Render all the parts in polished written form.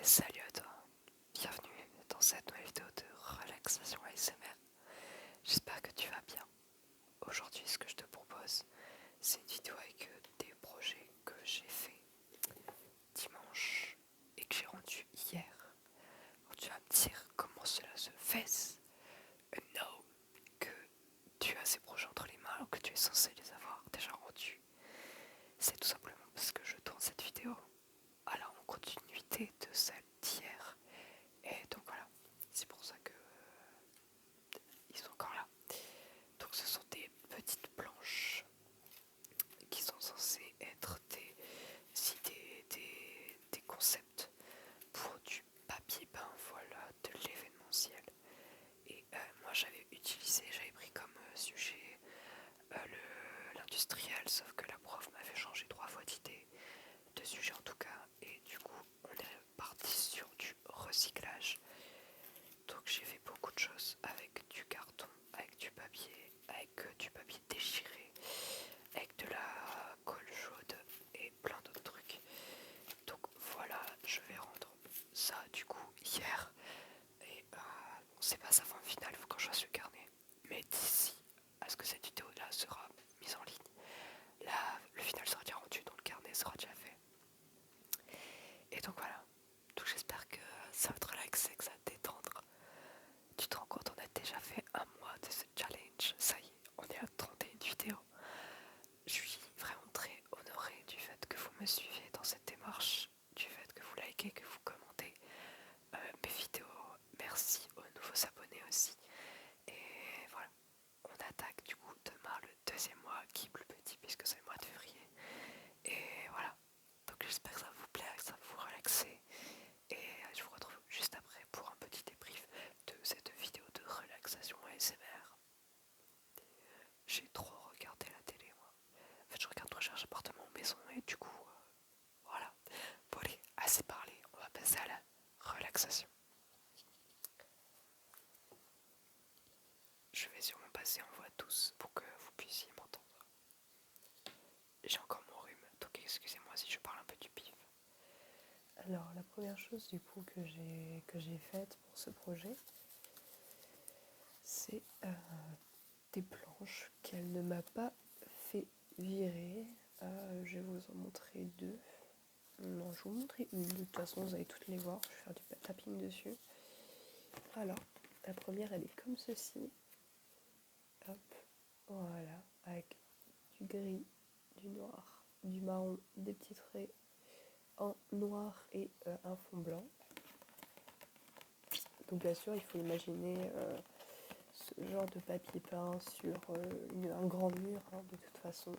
Salut à toi, bienvenue dans cette nouvelle vidéo de relaxation ASMR. J'espère que tu vas bien. Aujourd'hui, ce que je te propose, c'est une vidéo avec des projets que j'ai fait dimanche et que j'ai rendu hier. Alors, tu vas me dire comment cela se fait. No, que tu as ces projets entre les mains alors que tu es censé les avoir déjà rendus. C'est tout simplement parce que je tourne cette vidéo en continuité de celle d'hier. Et donc voilà, c'est pour ça que ils sont encore là. Donc ce sont des petites planches qui sont censées être des idées, des concepts pour du papier peint, voilà, de l'événementiel. Et moi j'avais pris comme sujet l'industriel, sauf que la prof m'avait changé 3 fois d'idée, de sujet en tout cas, et du coup on est parti sur du recyclage. Donc j'ai fait beaucoup de choses avec du carton, avec du papier déchiré, avec de la colle chaude et plein d'autres trucs. Donc voilà, je vais rendre ça du coup hier. Et bon, c'est pas sa fin finale, il faut que je fasse le carnet. Mais d'ici à ce que cette vidéo là sera mise en ligne, là le final sera déjà rendu, donc le carnet sera déjà fait. Et donc voilà, donc j'espère que ça va te relaxer, que ça va te détendre. Tu te rends compte, on a déjà fait un mois de ce challenge. Ça y est, on est à 31 vidéos. Je suis vraiment très honorée du fait que vous me suivez dans cette démarche, du fait que vous likez, que vous commentez mes vidéos. Merci aux nouveaux abonnés aussi. Et voilà, on attaque du coup demain le deuxième mois qui est plus petit puisque c'est le mois de février. Et voilà, donc j'espère que ça vous plaît, que ça va vous relaxer. Et je vous retrouve juste après pour un petit débrief de cette vidéo de relaxation ASMR. J'ai trop regardé la télé, moi. En fait, je regarde Recherche appartement maison et du coup, voilà. Bon allez, assez parlé, on va passer à la relaxation. Je vais sûrement passer en voix douce pour que vous puissiez m'entendre. J'ai encore mon rhume, donc excusez-moi si je parle un peu du pif. Alors, la première chose du coup que j'ai faite pour ce projet, c'est des planches qu'elle ne m'a pas fait virer. Je vais vous en montrer deux. Non, je vais vous montrer une. De toute façon, vous allez toutes les voir. Je vais faire du tapping dessus. Alors, la première, elle est comme ceci. Hop, voilà, avec du gris, du noir, du marron, des petits traits en noir et un fond blanc. Donc bien sûr, il faut imaginer ce genre de papier peint sur un grand mur de toute façon,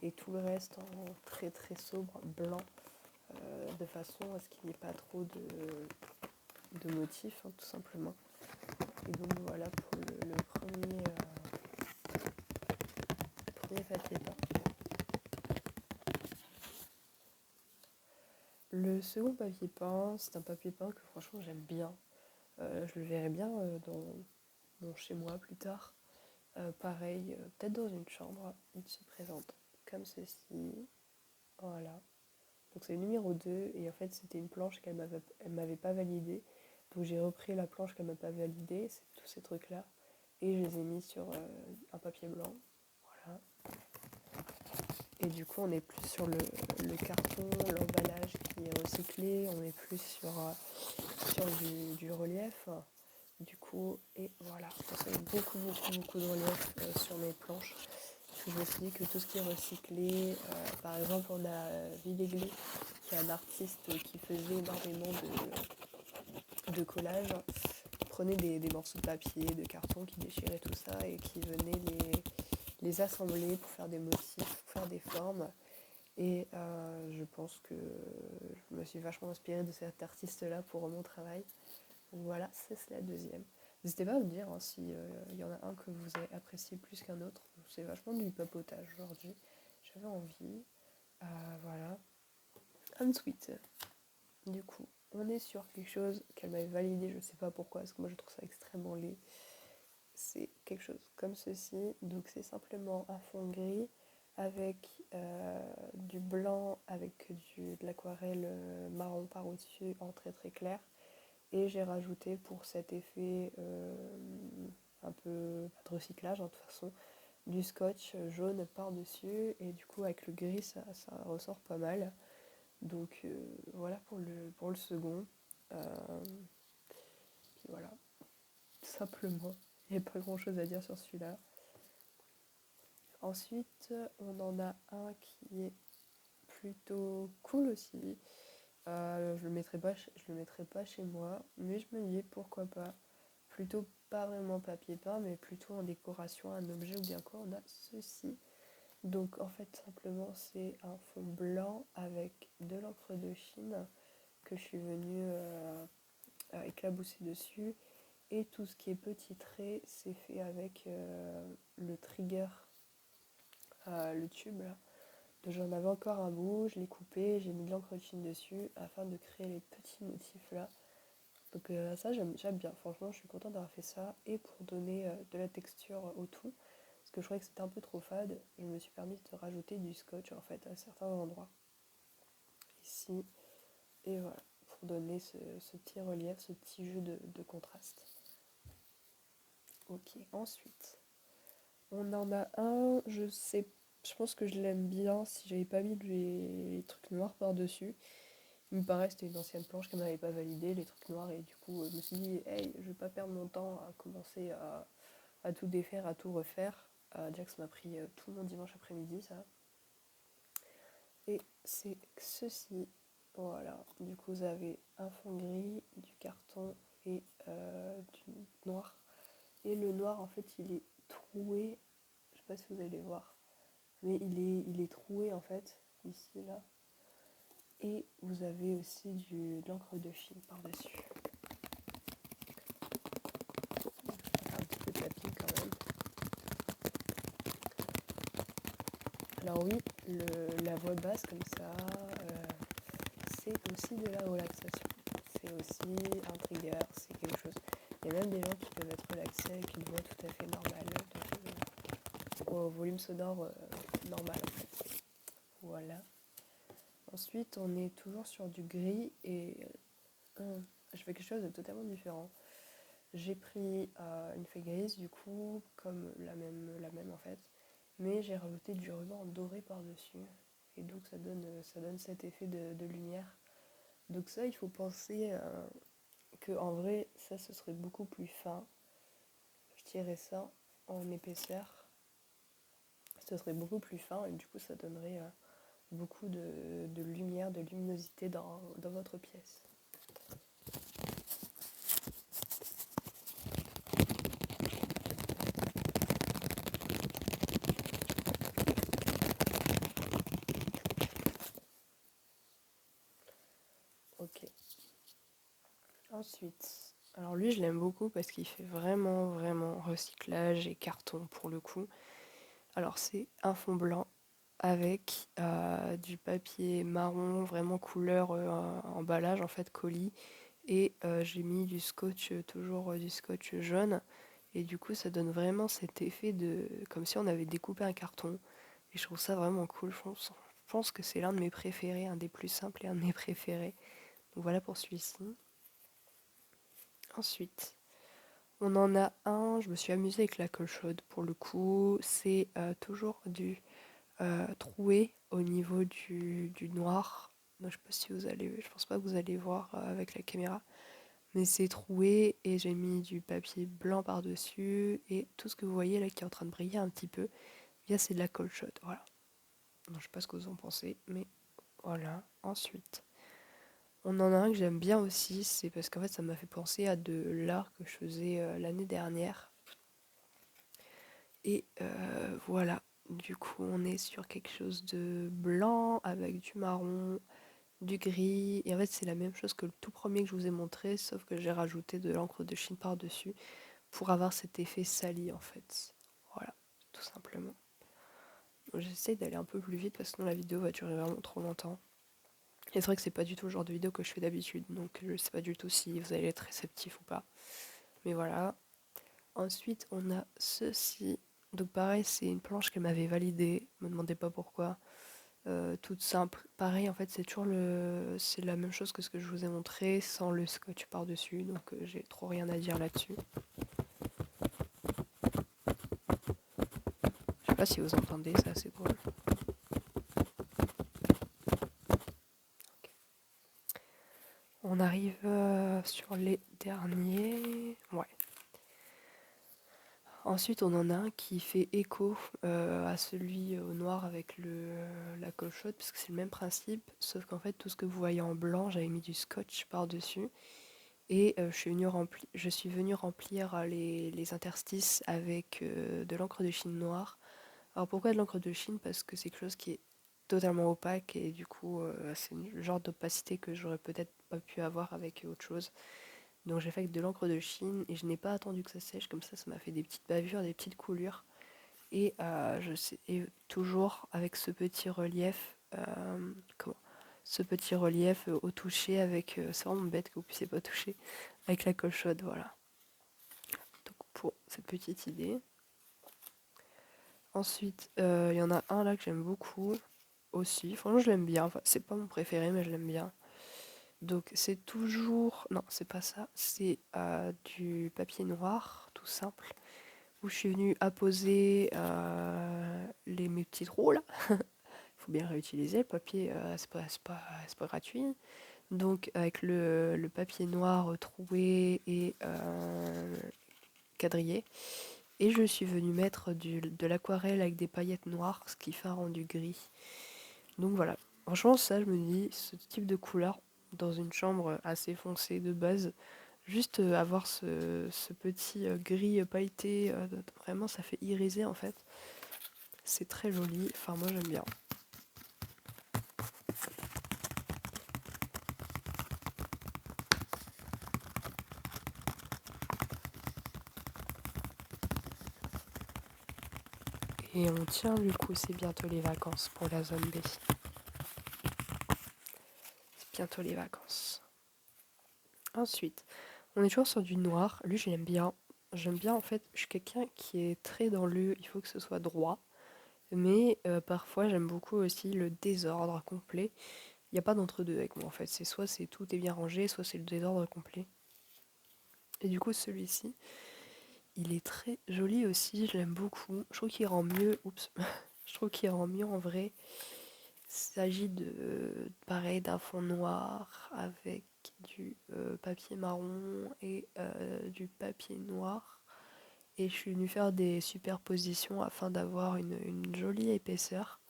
et tout le reste en très très sobre blanc, de façon à ce qu'il n'y ait pas trop de motifs, tout simplement. Et donc voilà pour le premier papier peint. Le second papier peint, c'est un papier peint que franchement j'aime bien. Je le verrai bien dans mon chez moi plus tard. Pareil, peut-être dans une chambre, il se présente comme ceci. Voilà. Donc c'est le numéro 2 et en fait c'était une planche qu'elle m'avait pas validée. Donc j'ai repris la planche qu'elle m'a pas validée, c'est tous ces trucs là, et je les ai mis sur un papier blanc. Voilà. Et du coup on est plus sur le carton, l'emballage qui est recyclé, on est plus sur du relief. Du coup, et voilà, parce qu'il y a beaucoup de relief sur mes planches. Je me suis dit que tout ce qui est recyclé, par exemple on a Villéglé, qui est un artiste qui faisait énormément de collages, qui prenait des morceaux de papier, de carton, qui déchirait tout ça et qui venait les assembler pour faire des motifs, pour faire des formes. Et je pense que je me suis vachement inspirée de cet artiste-là pour mon travail. Donc voilà, c'est la deuxième. N'hésitez pas à me dire s'il y en a un que vous avez apprécié plus qu'un autre. C'est vachement du papotage aujourd'hui. J'avais envie. Voilà. Unsweet. Du coup, on est sur quelque chose qu'elle m'avait validé. Je sais pas pourquoi, parce que moi je trouve ça extrêmement laid. C'est quelque chose comme ceci. Donc c'est simplement un fond gris avec du blanc, avec de l'aquarelle marron par au-dessus en très très clair. Et j'ai rajouté pour cet effet un peu pas de recyclage de toute façon, du scotch jaune par-dessus. Et du coup avec le gris ça ressort pas mal. Donc voilà pour le second. Puis voilà, simplement. Il n'y a pas grand chose à dire sur celui-là. Ensuite, on en a un qui est plutôt cool aussi. Je le mettrai pas chez moi, mais je me dis pourquoi pas. Plutôt pas vraiment papier peint, mais plutôt en décoration, un objet ou bien quoi. On a ceci. Donc en fait simplement c'est un fond blanc avec de l'encre de Chine que je suis venue éclabousser dessus. Et tout ce qui est petit trait, c'est fait avec le trigger, le tube là. Donc j'en avais encore un bout, je l'ai coupé, j'ai mis de l'encre de Chine dessus afin de créer les petits motifs là. Donc ça j'aime bien, franchement je suis contente d'avoir fait ça. Et pour donner de la texture au tout, parce que je trouvais que c'était un peu trop fade, je me suis permis de rajouter du scotch en fait à certains endroits. Ici, et voilà, pour donner ce petit relief, ce petit jeu de contraste. Ok, ensuite, on en a un, je pense que je l'aime bien si j'avais pas mis les trucs noirs par-dessus. Il me paraît que c'était une ancienne planche qu'elle m'avait pas validée, les trucs noirs, et du coup, je me suis dit, hey, je vais pas perdre mon temps à commencer à tout défaire, à tout refaire. Déjà que ça m'a pris tout mon dimanche après-midi, ça. Et c'est ceci. Voilà, du coup, vous avez un fond gris, du carton et du noir. Et le noir, en fait, il est troué. Je sais pas si vous allez voir, mais il est troué en fait, ici, là. Et vous avez aussi de l'encre de Chine par-dessus. Je vais faire un petit peu de tapis quand même. Alors oui, la voix basse comme ça, c'est aussi de la relaxation. C'est aussi un trigger, c'est quelque chose. Il y a même des gens qui peuvent être relaxés avec une voix tout à fait normale, au volume sonore normal en fait. Voilà. Ensuite, on est toujours sur du gris et je fais quelque chose de totalement différent. J'ai pris une feuille grise du coup, comme la même en fait, mais j'ai rajouté du ruban doré par-dessus. Et donc ça donne cet effet de lumière. Donc ça, il faut penser que en vrai, ça ce serait beaucoup plus fin. Je tirais ça en épaisseur. Ce serait beaucoup plus fin et du coup ça donnerait beaucoup de lumière, de luminosité dans votre pièce. Ok. Ensuite, alors lui je l'aime beaucoup parce qu'il fait vraiment recyclage et carton pour le coup. Alors c'est un fond blanc avec du papier marron, vraiment couleur emballage en fait, colis. Et j'ai mis du scotch, toujours du scotch jaune. Et du coup ça donne vraiment cet effet de comme si on avait découpé un carton. Et je trouve ça vraiment cool. Je pense que c'est l'un de mes préférés, un des plus simples et un de mes préférés. Donc voilà pour celui-ci. Ensuite, on en a un, je me suis amusée avec la colle chaude pour le coup. C'est toujours du troué au niveau du noir. Donc, je sais pas si vous allez, je pense pas que vous allez voir avec la caméra. Mais c'est troué et j'ai mis du papier blanc par-dessus. Et tout ce que vous voyez là qui est en train de briller un petit peu, bien c'est de la colle chaude. Voilà. Donc, je sais pas ce que vous en pensez, mais voilà. Ensuite, on en a un que j'aime bien aussi, c'est parce qu'en fait ça m'a fait penser à de l'art que je faisais l'année dernière. Et voilà, du coup on est sur quelque chose de blanc avec du marron, du gris. Et en fait c'est la même chose que le tout premier que je vous ai montré, sauf que j'ai rajouté de l'encre de Chine par-dessus pour avoir cet effet sali en fait. Voilà, tout simplement. J'essaie d'aller un peu plus vite parce que sinon la vidéo va durer vraiment trop longtemps. Et c'est vrai que c'est pas du tout le genre de vidéo que je fais d'habitude, donc je sais pas du tout si vous allez être réceptif ou pas. Mais voilà. Ensuite, on a ceci. Donc pareil, c'est une planche qu'elle m'avait validée, me demandez pas pourquoi. toute simple. Pareil, en fait, c'est la même chose que ce que je vous ai montré, sans le scotch par-dessus, donc j'ai trop rien à dire là-dessus. Je sais pas si vous entendez, c'est assez drôle. On arrive sur les derniers. Ouais. Ensuite, on en a un qui fait écho à celui au noir avec la colle chaude, parce que c'est le même principe, sauf qu'en fait, tout ce que vous voyez en blanc, j'avais mis du scotch par-dessus. Et je suis venue remplir les interstices avec de l'encre de Chine noire. Alors pourquoi de l'encre de Chine? Parce que c'est quelque chose qui est totalement opaque et du coup c'est le genre d'opacité que j'aurais peut-être pas pu avoir avec autre chose. Donc j'ai fait avec de l'encre de Chine et je n'ai pas attendu que ça sèche, comme ça m'a fait des petites bavures, des petites coulures. Et et toujours avec ce petit relief, ce petit relief au toucher avec, c'est vraiment bête que vous puissiez pas toucher, avec la colle chaude, voilà. Donc pour cette petite idée. Ensuite, il y en a un là que j'aime beaucoup aussi. Franchement, je l'aime bien. Enfin, c'est pas mon préféré, mais je l'aime bien. Donc c'est toujours... Non, c'est pas ça. C'est du papier noir, tout simple, où je suis venue apposer mes petits trous là. Il faut bien réutiliser le papier, c'est pas gratuit. Donc avec le papier noir troué et quadrillé. Et je suis venue mettre de l'aquarelle avec des paillettes noires, ce qui fait un rendu gris. Donc voilà. Franchement, ça, je me dis, ce type de couleur, dans une chambre assez foncée de base, juste avoir ce petit gris pailleté, vraiment, ça fait iriser en fait. C'est très joli. Enfin, moi, j'aime bien. Et on tient, du coup, c'est bientôt les vacances pour la zone B. C'est bientôt les vacances. Ensuite, on est toujours sur du noir. Lui, je l'aime bien. J'aime bien, en fait, je suis quelqu'un qui est très dans il faut que ce soit droit. Mais parfois, j'aime beaucoup aussi le désordre complet. Il n'y a pas d'entre-deux avec moi, en fait. C'est tout est bien rangé, soit c'est le désordre complet. Et du coup, celui-ci, il est très joli aussi. Je l'aime beaucoup. Je trouve qu'il rend mieux. Oups. Je trouve qu'il rend mieux en vrai. Il s'agit pareil, d'un fond noir avec du papier marron et du papier noir. Et je suis venue faire des superpositions afin d'avoir une jolie épaisseur.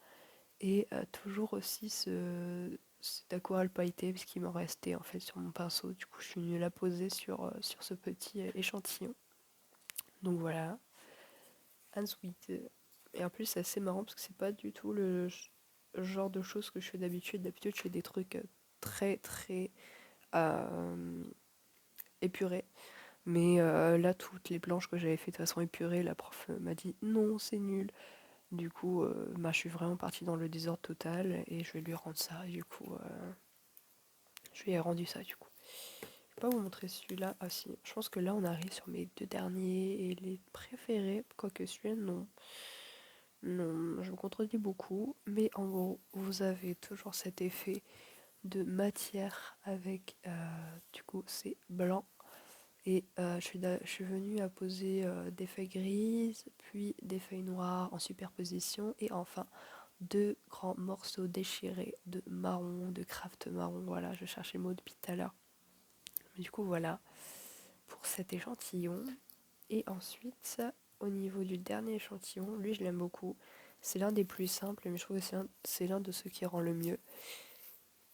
Et toujours aussi cette aquarelle pailletée, parce qu'il m'en restait en fait sur mon pinceau. Du coup, je suis venue la poser sur ce petit échantillon. Donc voilà, un sweet. Et en plus, c'est assez marrant parce que c'est pas du tout le genre de choses que je fais d'habitude. D'habitude, je fais des trucs très très euh, épurés. Mais là, toutes les blanches que j'avais fait de façon épurée, la prof m'a dit non, c'est nul. Du coup, je suis vraiment partie dans le désordre total et je vais lui rendre ça. Du coup, je lui ai rendu ça. Du coup, je vais pas vous montrer celui-là. Ah si, je pense que là, on arrive sur mes deux derniers et les préférés. Quoique celui-là, non. Non, je me contredis beaucoup. Mais en gros, vous avez toujours cet effet de matière avec, du coup, c'est blanc. Et je suis venue à poser des feuilles grises, puis des feuilles noires en superposition, et enfin deux grands morceaux déchirés de marron, de craft marron. Voilà, je cherchais le mot depuis tout à l'heure. Mais du coup, voilà pour cet échantillon. Et ensuite, au niveau du dernier échantillon, lui, je l'aime beaucoup. C'est l'un des plus simples, mais je trouve que c'est l'un de ceux qui rend le mieux.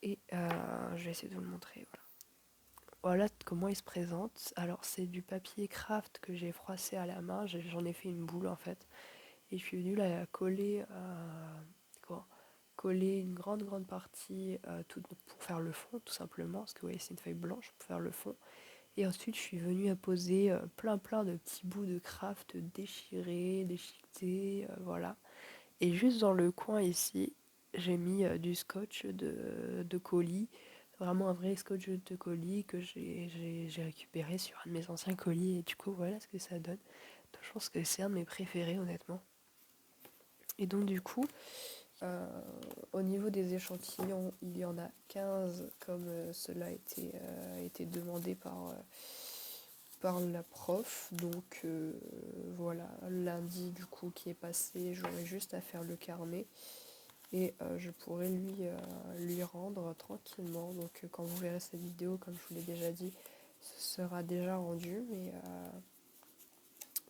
Et je vais essayer de vous le montrer. Voilà. Voilà comment il se présente. Alors, c'est du papier craft que j'ai froissé à la main. J'en ai fait une boule en fait. Et je suis venue la coller, coller une grande partie pour faire le fond, tout simplement. Parce que vous voyez, c'est une feuille blanche pour faire le fond. Et ensuite, je suis venue à poser plein de petits bouts de craft déchirés, déchiquetés, voilà. Et juste dans le coin ici, j'ai mis du scotch de colis. Vraiment un vrai scotch de colis que j'ai récupéré sur un de mes anciens colis. Et du coup, voilà ce que ça donne. Donc, je pense que c'est un de mes préférés, honnêtement. Et donc, du coup, Au niveau des échantillons, il y en a 15 comme cela a été demandé par la prof. Donc voilà, lundi du coup qui est passé, j'aurai juste à faire le carnet et je pourrai lui rendre tranquillement. Donc quand vous verrez cette vidéo, comme je vous l'ai déjà dit, ce sera déjà rendu. Mais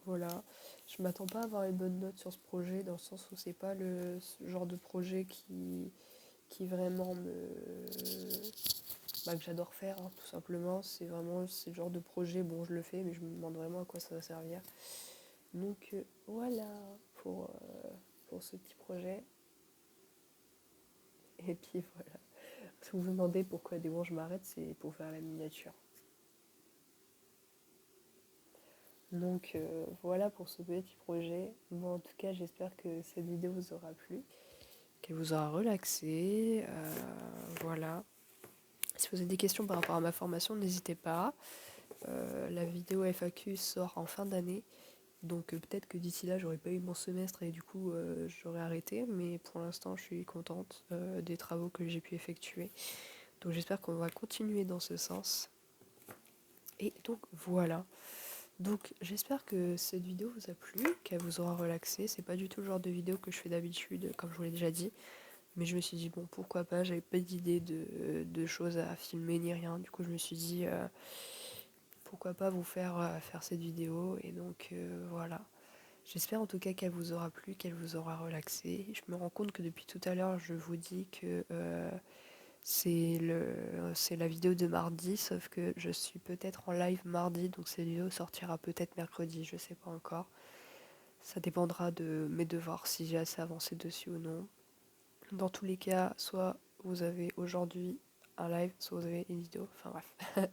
voilà, je m'attends pas à avoir une bonne note sur ce projet dans le sens où c'est pas ce genre de projet qui vraiment que j'adore faire, hein, tout simplement. C'est vraiment ce genre de projet, bon je le fais, mais je me demande vraiment à quoi ça va servir. Donc voilà pour ce petit projet. Et puis voilà. Si vous vous demandez pourquoi des fois je m'arrête, c'est pour faire la miniature. Donc voilà pour ce petit projet. Bon, en tout cas, j'espère que cette vidéo vous aura plu, qu'elle vous aura relaxé. Voilà. Si vous avez des questions par rapport à ma formation, n'hésitez pas. La vidéo FAQ sort en fin d'année. Donc peut-être que d'ici là, j'aurais pas eu mon semestre et du coup, j'aurais arrêté. Mais pour l'instant, je suis contente des travaux que j'ai pu effectuer. Donc j'espère qu'on va continuer dans ce sens. Et donc voilà. Donc j'espère que cette vidéo vous a plu, qu'elle vous aura relaxé. C'est pas du tout le genre de vidéo que je fais d'habitude, comme je vous l'ai déjà dit. Mais je me suis dit, bon, pourquoi pas, j'avais pas d'idée de choses à filmer ni rien. Du coup, je me suis dit, pourquoi pas vous faire cette vidéo. Et donc voilà. J'espère en tout cas qu'elle vous aura plu, qu'elle vous aura relaxé. Je me rends compte que depuis tout à l'heure, je vous dis que c'est la vidéo de mardi, sauf que je suis peut-être en live mardi, donc cette vidéo sortira peut-être mercredi, je sais pas encore. Ça dépendra de mes devoirs, si j'ai assez avancé dessus ou non. Dans tous les cas, soit vous avez aujourd'hui un live, soit vous avez une vidéo, enfin bref.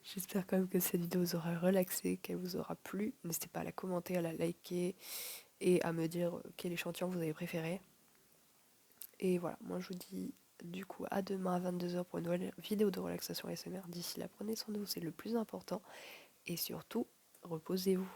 J'espère quand même que cette vidéo vous aura relaxé, qu'elle vous aura plu. N'hésitez pas à la commenter, à la liker et à me dire quel échantillon vous avez préféré. Et voilà, moi je vous dis du coup à demain à 22h pour une nouvelle vidéo de relaxation ASMR. D'ici là, prenez soin de vous, c'est le plus important. Et surtout, reposez-vous.